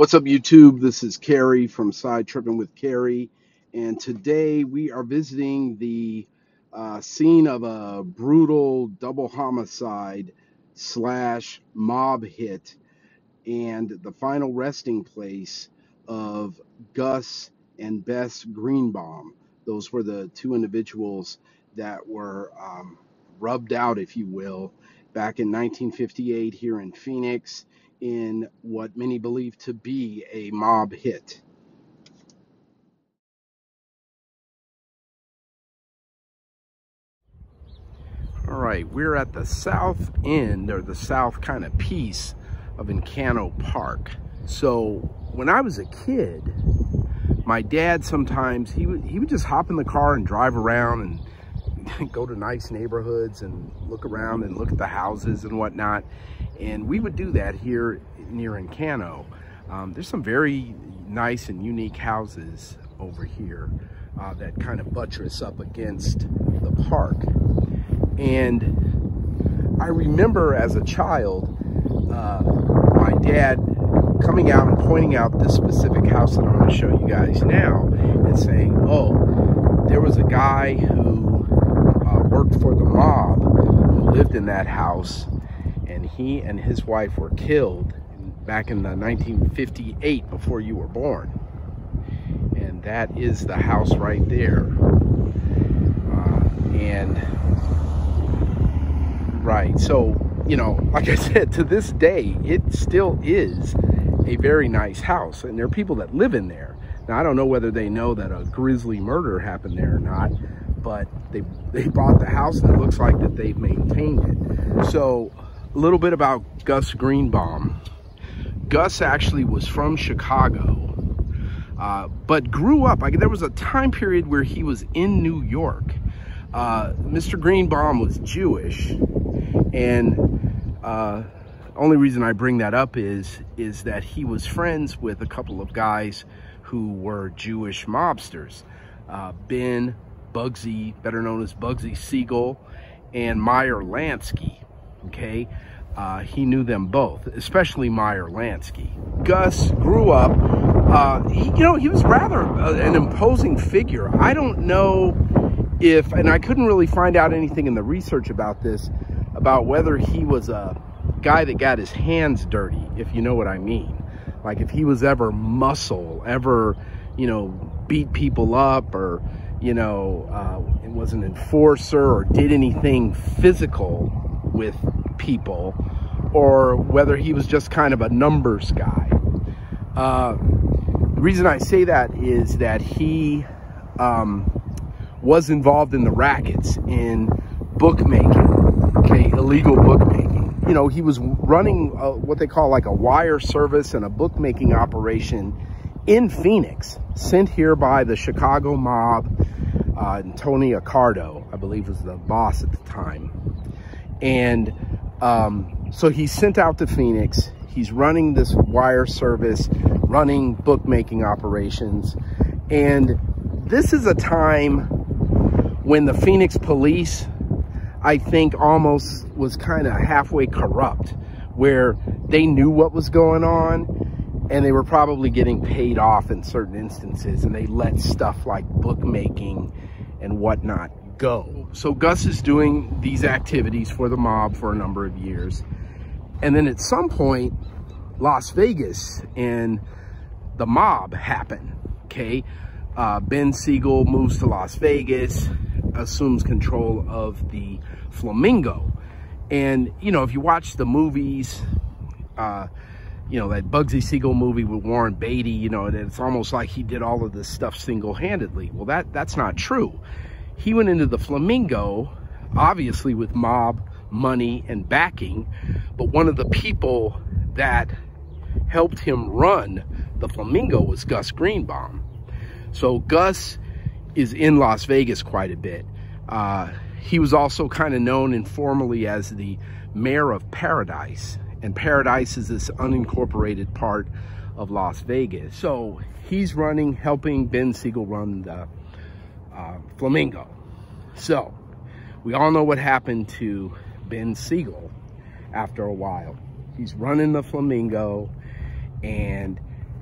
What's up, YouTube? This is Carrie from Side Tripping with Carrie, and today we are visiting the scene of a brutal double homicide slash mob hit and the final resting place of Gus and Bess Greenbaum. Those were the two individuals that were rubbed out, if you will, back in 1958 here in Phoenix, in what many believe to be a mob hit. All right, we're at the south end, or the south kind of piece of Encanto Park. So when I was a kid, my dad sometimes, he would just hop in the car and drive around and go to nice neighborhoods and look around and look at the houses and whatnot. And we would do that here near Encanto. There's some very nice and unique houses over here that kind of buttress up against the park. And I remember as a child, my dad coming out and pointing out this specific house that I'm going to show you guys now and saying, oh, there was a guy who worked for the mob who lived in that house, and he and his wife were killed back in 1958, before you were born. And that is the house right there. Right, so, you know, like I said, to this day, it still is a very nice house, and there are people that live in there. Now, I don't know whether they know that a grisly murder happened there or not, but they bought the house, and it looks like that they've maintained it. So, a little bit about Gus Greenbaum. Gus actually was from Chicago, but grew up, there was a time period where he was in New York. Mr. Greenbaum was Jewish, and only reason I bring that up is that he was friends with a couple of guys who were Jewish mobsters. Ben, Bugsy, better known as Bugsy Siegel, and Meyer Lansky, okay? He knew them both, especially Meyer Lansky. Gus grew up, he was rather an imposing figure. I don't know if, and I couldn't really find out anything in the research about this, about whether he was a guy that got his hands dirty, if you know what I mean. Like if he was ever muscle, ever, beat people up, or, was an enforcer or did anything physical with people, or whether he was just kind of a numbers guy. The reason I say that is that he was involved in the rackets in bookmaking, okay, illegal bookmaking. He was running what they call like a wire service and a bookmaking operation in Phoenix, sent here by the Chicago mob. Tony Accardo, I believe, was the boss at the time. And so he's sent out to Phoenix. He's running this wire service, running bookmaking operations. And this is a time when the Phoenix police, I think, almost was kind of halfway corrupt, where they knew what was going on and they were probably getting paid off in certain instances, and they let stuff like bookmaking and whatnot go. So Gus is doing these activities for the mob for a number of years. And then at some point, Las Vegas and the mob happen, okay? Ben Siegel moves to Las Vegas, assumes control of the Flamingo. And, if you watch the movies, that Bugsy Siegel movie with Warren Beatty, it's almost like he did all of this stuff single-handedly. Well, that's not true. He went into the Flamingo, obviously with mob money and backing, but one of the people that helped him run the Flamingo was Gus Greenbaum. So Gus is in Las Vegas quite a bit. He was also kind of known informally as the mayor of Paradise, and Paradise is this unincorporated part of Las Vegas. So he's helping Ben Siegel run the Flamingo. So we all know what happened to Ben Siegel after a while. He's running the Flamingo, and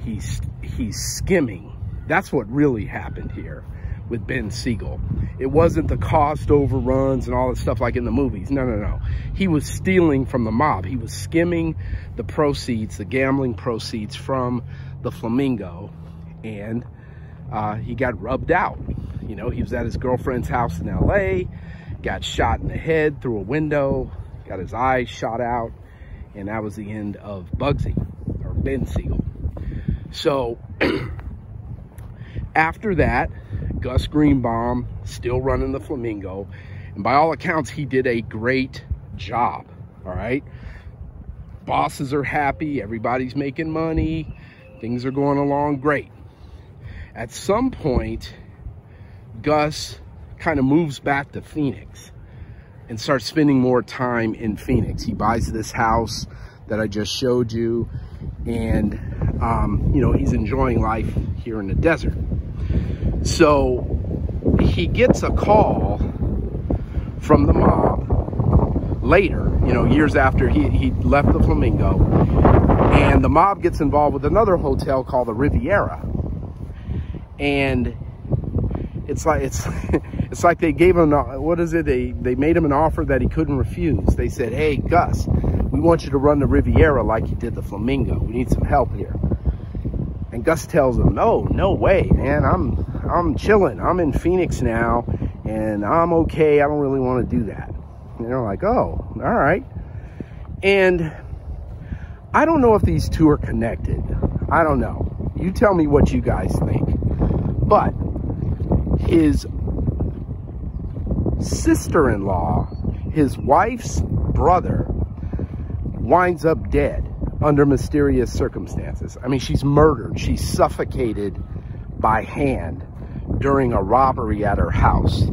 he's skimming. That's what really happened here with Ben Siegel. It wasn't the cost overruns and all that stuff like in the movies. No, no, no. He was stealing from the mob. He was skimming the proceeds, the gambling proceeds from the Flamingo, and he got rubbed out. You know, he was at his girlfriend's house in LA, got shot in the head through a window, got his eyes shot out, and that was the end of Bugsy, or Ben Siegel. So, after that, Gus Greenbaum, still running the Flamingo, and by all accounts, he did a great job, all right? Bosses are happy, everybody's making money, things are going along great. At some point, Gus kind of moves back to Phoenix and starts spending more time in Phoenix. He buys this house that I just showed you, and, you know, he's enjoying life here in the desert. So he gets a call from the mob later, you know, years after he left the Flamingo, and the mob gets involved with another hotel called the Riviera. And it's like they gave him, what is it? They made him an offer that he couldn't refuse. They said, hey, Gus, we want you to run the Riviera like you did the Flamingo. We need some help here. And Gus tells them, no way, man. I'm chilling. I'm in Phoenix now, and I'm okay. I don't really want to do that. And they're like, oh, all right. And I don't know if these two are connected. I don't know. You tell me what you guys think. But his sister-in-law, his wife's brother, winds up dead under mysterious circumstances. I mean, she's murdered. She's suffocated by hand during a robbery at her house.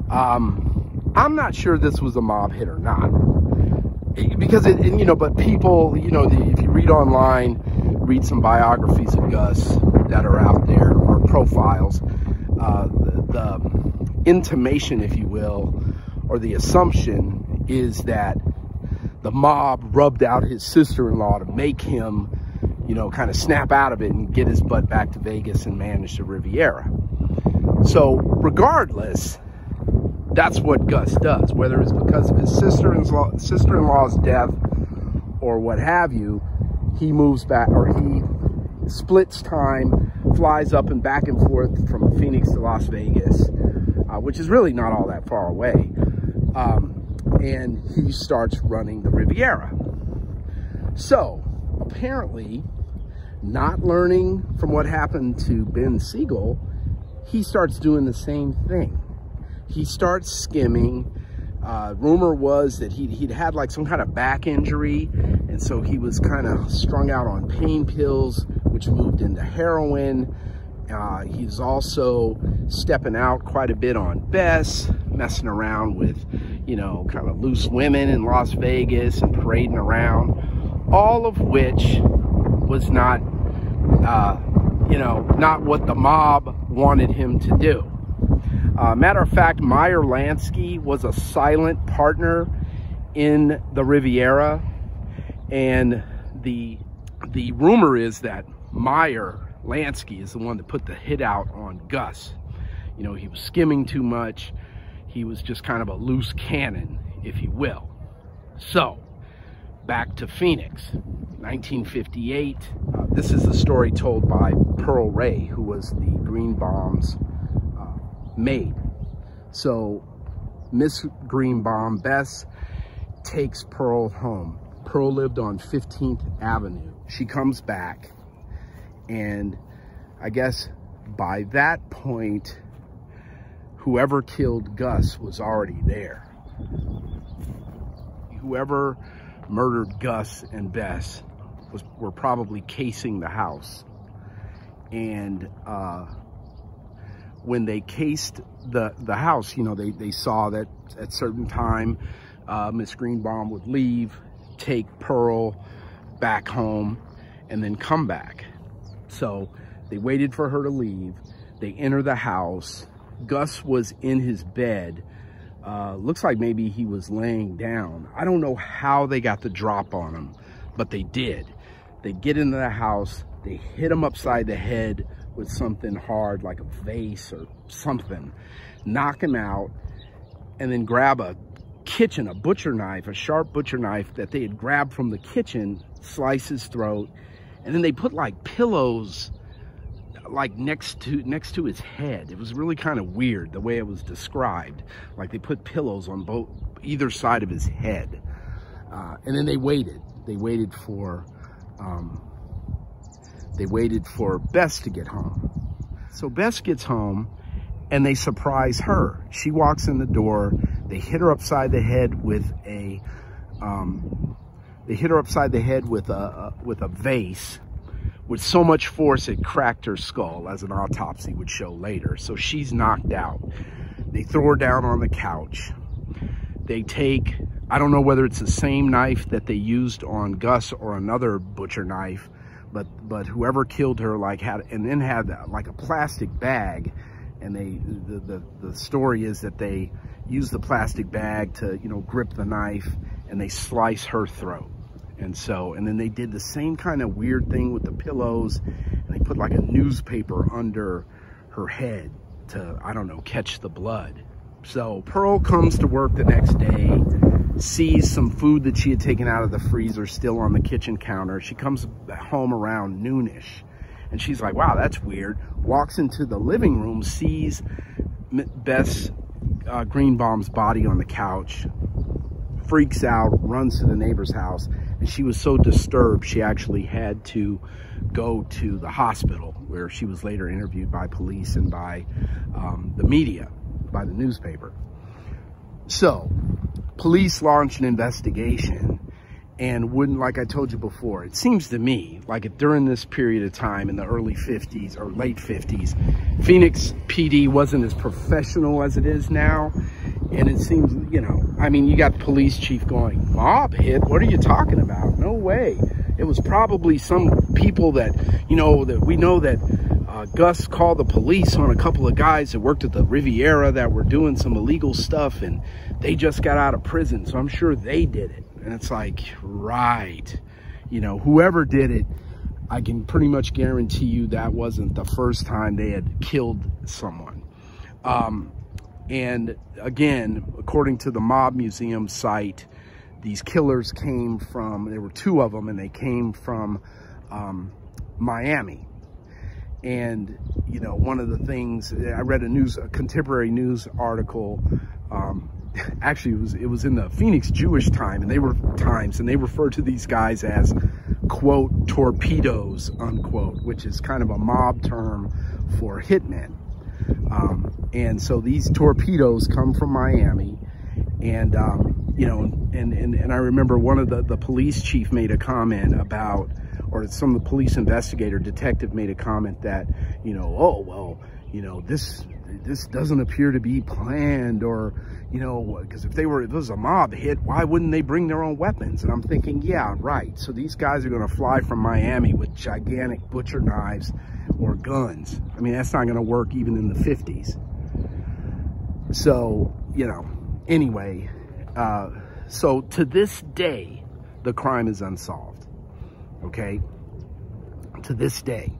I'm not sure this was a mob hit or not, because you know, but people, you know, if you read online, read some biographies of Gus that are out there, or profiles, the intimation, if you will, or the assumption is that the mob rubbed out his sister-in-law to make him, you know, kind of snap out of it and get his butt back to Vegas and manage the Riviera. So regardless, that's what Gus does, whether it's because of his sister-in-law's death or what have you. He moves back, or he splits time, flies up and back and forth from Phoenix to Las Vegas, which is really not all that far away. And he starts running the Riviera. So apparently, not learning from what happened to Ben Siegel, he starts doing the same thing. He starts skimming. Rumor was that he'd had like some kind of back injury, and so he was kind of strung out on pain pills, which moved into heroin. He's also stepping out quite a bit on Bess, messing around with, you know, kind of loose women in Las Vegas and parading around, all of which was not, you know, not what the mob wanted him to do. Matter of fact, Meyer Lansky was a silent partner in the Riviera, and the rumor is that Meyer Lansky is the one that put the hit out on Gus. You know, he was skimming too much. He was just kind of a loose cannon, if you will. So, back to Phoenix, 1958. This is the story told by Pearl Ray, who was the Greenbaum's maid. So, Miss Greenbaum, Beth, takes Pearl home. Pearl lived on 15th Avenue. She comes back, and I guess by that point, whoever killed Gus was already there. Whoever murdered Gus and Bess were probably casing the house. And when they cased the house, you know, they saw that at certain time, Miss Greenbaum would leave, take Pearl back home, and then come back. So they waited for her to leave. They enter the house. Gus was in his bed. Looks like maybe he was laying down. I don't know how they got the drop on him, but they did. They get into the house. They hit him upside the head with something hard, like a vase or something, knock him out, and then grab a butcher knife, a sharp butcher knife that they had grabbed from the kitchen, slice his throat, and then they put like pillows like next to his head. It was really kind of weird the way it was described. Like they put pillows on either side of his head, and then they waited for Bess to get home. So Bess gets home and they surprise her. She walks in the door. They hit her upside the head with a vase with so much force it cracked her skull, as an autopsy would show later. So she's knocked out. They throw her down on the couch. They take, I don't know whether it's the same knife that they used on Gus or another butcher knife, but whoever killed her had like a plastic bag, and the story is that they used the plastic bag to, you know, grip the knife, and they slice her throat. And then they did the same kind of weird thing with the pillows, and they put like a newspaper under her head to, I don't know, catch the blood. So Pearl comes to work the next day, sees some food that she had taken out of the freezer still on the kitchen counter. She comes home around noonish, and she's like, wow, that's weird. Walks into the living room, sees Bess Greenbaum's body on the couch, freaks out, runs to the neighbor's house, and she was so disturbed she actually had to go to the hospital, where she was later interviewed by police and by the media, by the newspaper. So police launched an investigation, and like I told you before, it seems to me like during this period of time in the early 50s or late 50s, Phoenix PD wasn't as professional as it is now. And it seems, you know, I mean, you got the police chief going, mob hit? What are you talking about? No way. It was probably some people that, you know, that we know that Gus called the police on a couple of guys that worked at the Riviera that were doing some illegal stuff, and they just got out of prison. So I'm sure they did it. And it's like, right. You know, whoever did it, I can pretty much guarantee you that wasn't the first time they had killed someone. And again, according to the Mob Museum site, these killers came from, there were two of them, and they came from Miami. And, you know, one of the things, I read a contemporary news article, actually it was in the Phoenix Jewish Times, and they referred to these guys as, quote, torpedoes, unquote, which is kind of a mob term for hitmen. And so these torpedoes come from Miami, and you know, and I remember one of the police chief made a comment about, or some of the police detective made a comment that, you know, oh, well, you know, this doesn't appear to be planned, or, you know, because if it was a mob hit, why wouldn't they bring their own weapons? And I'm thinking, yeah, right. So these guys are going to fly from Miami with gigantic butcher knives or guns. I mean, that's not going to work even in the 50s. So, you know, anyway, so to this day, the crime is unsolved. Okay? To this day,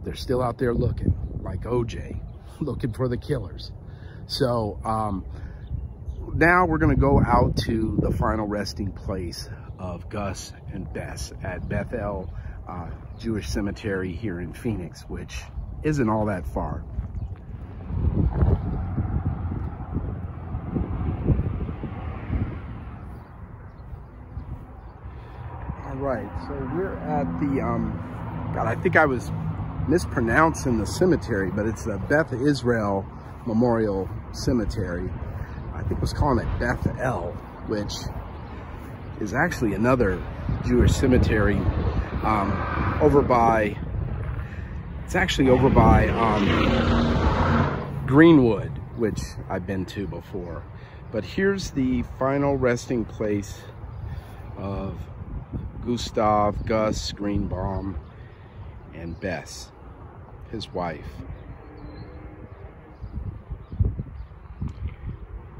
they're still out there looking, like OJ, looking for the killers. So now we're going to go out to the final resting place of Gus and Bess at Bethel Jewish Cemetery here in Phoenix, which isn't all that far. All right, so we're at the, God, I think I was mispronouncing the cemetery, but it's the Beth Israel Memorial Cemetery. I think I was calling it Bethel, which is actually another Jewish cemetery it's actually over by Greenwood, which I've been to before. But here's the final resting place of Gustave, Gus Greenbaum, and Bess, his wife.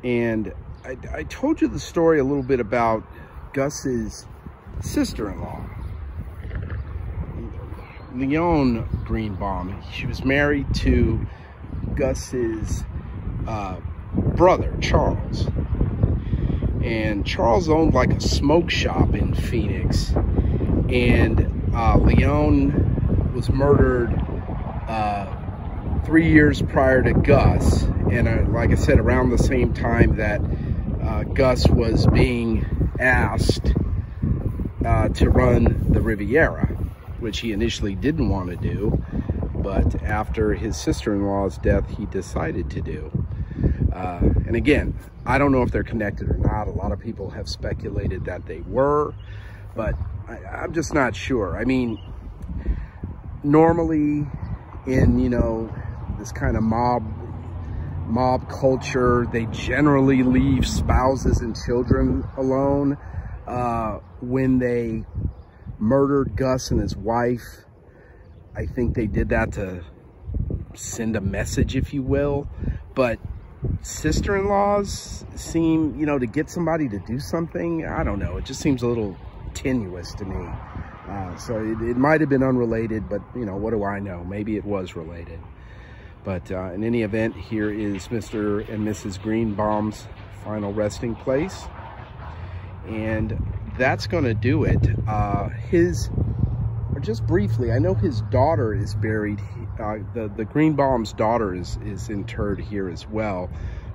And I told you the story a little bit about Gus's sister-in-law. Leon Greenbaum, she was married to Gus's brother, Charles. And Charles owned like a smoke shop in Phoenix. And Leon was murdered 3 years prior to Gus. And like I said, around the same time that Gus was being asked to run the Riviera, which he initially didn't want to do, but after his sister-in-law's death, he decided to do. And again, I don't know if they're connected or not. A lot of people have speculated that they were, but I'm just not sure. I mean, normally in, you know, this kind of mob culture, they generally leave spouses and children alone. When they murdered Gus and his wife, I think they did that to send a message, if you will. But sister-in-laws seem, you know, to get somebody to do something, I don't know. It just seems a little tenuous to me. So it might have been unrelated, but, you know, what do I know? Maybe it was related. But in any event, here is Mr. and Mrs. Greenbaum's final resting place. And that's going to do it. Just briefly, I know his daughter is buried. The Greenbaum's daughter is interred here as well.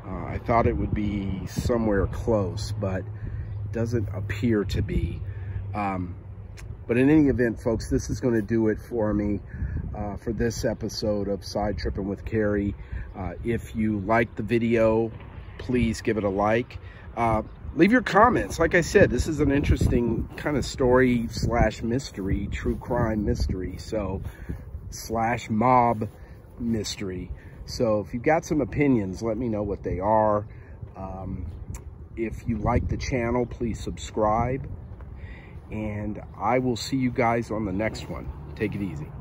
I thought it would be somewhere close, but it doesn't appear to be. But in any event, folks, this is going to do it for me for this episode of Side Tripping with Carrie. If you liked the video, please give it a like. Leave your comments. Like I said, this is an interesting kind of story slash mystery, true crime mystery, so slash mob mystery. So if you've got some opinions, let me know what they are. If you like the channel, please subscribe. And I will see you guys on the next one. Take it easy.